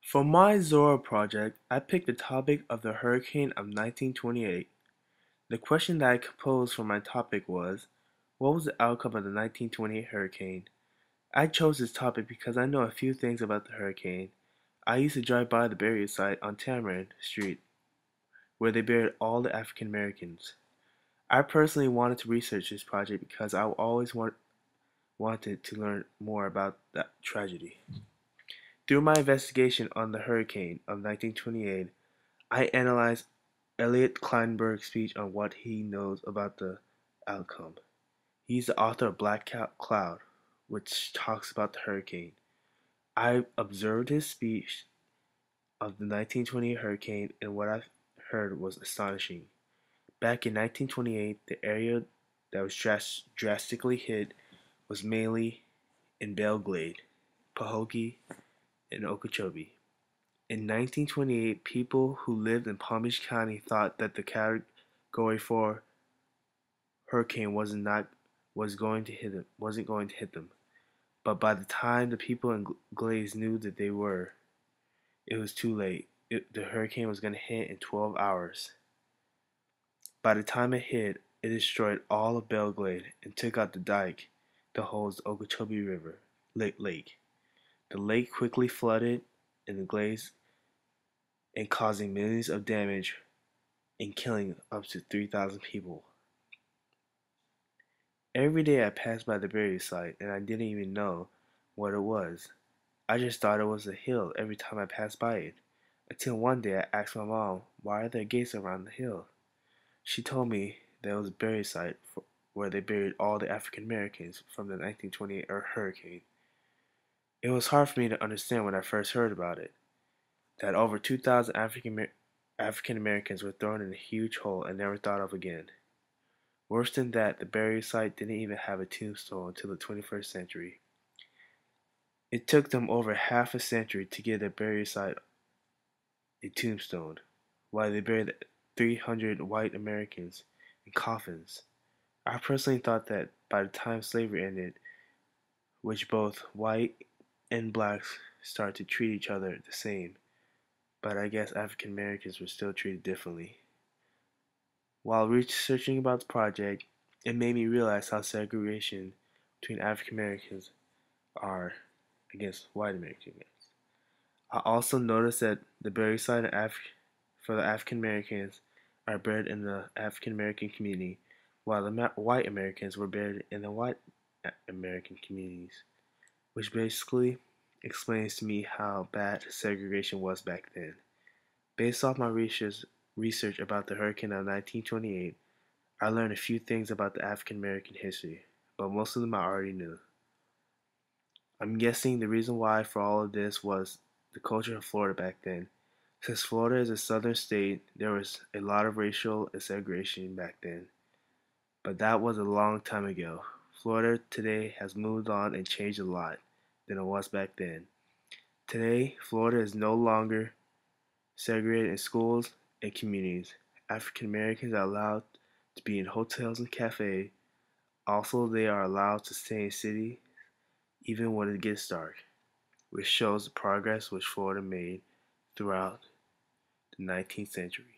For my Zora project, I picked the topic of the hurricane of 1928. The question that I composed for my topic was, what was the outcome of the 1928 hurricane? I chose this topic because I know a few things about the hurricane. I used to drive by the burial site on Tamarind Street, where they buried all the African Americans. I personally wanted to research this project because I always wanted to learn more about that tragedy. Through my investigation on the hurricane of 1928, I analyzed Elliot Kleinberg's speech on what he knows about the outcome. He's the author of Black Cloud, which talks about the hurricane. I observed his speech of the 1928 hurricane, and what I heard was astonishing. Back in 1928, the area that was drastically hit was mainly in Belle Glade, Pahokee, and Okeechobee. In 1928, people who lived in Palm Beach County thought that the Category 4 hurricane wasn't going to hit them. But by the time the people in Glades knew that it was too late. The hurricane was going to hit in 12 hours. By the time it hit, it destroyed all of Belle Glade and took out the dike that holds the Okeechobee River Lake. The lake quickly flooded in the Glades and causing millions of damage and killing up to 3,000 people. Every day I passed by the burial site and I didn't even know what it was. I just thought it was a hill every time I passed by it. Until one day I asked my mom, why are there gates around the hill? She told me that it was a burial site where they buried all the African Americans from the 1928 hurricane. It was hard for me to understand when I first heard about it, that over 2,000 African Americans were thrown in a huge hole and never thought of again. Worse than that, the burial site didn't even have a tombstone until the 21st century. It took them over half a century to give their burial site a tombstone, while they buried 300 white Americans in coffins. I personally thought that by the time slavery ended, which both white and blacks started to treat each other the same, but I guess African Americans were still treated differently. While researching about the project, it made me realize how segregation between African Americans are against white Americans. I also noticed that the burial site for the African Americans are buried in the African American community, while the white Americans were buried in the white American communities, which basically explains to me how bad segregation was back then. Based off my research about the hurricane of 1928, I learned a few things about the African American history, but most of them I already knew. I'm guessing the reason why for all of this was the culture of Florida back then. Since Florida is a southern state, there was a lot of racial segregation back then. But that was a long time ago. Florida today has moved on and changed a lot than it was back then. Today, Florida is no longer segregated in schools and communities. African Americans are allowed to be in hotels and cafes. Also, they are allowed to stay in cities even when it gets dark, which shows the progress which Florida made throughout the 19th century.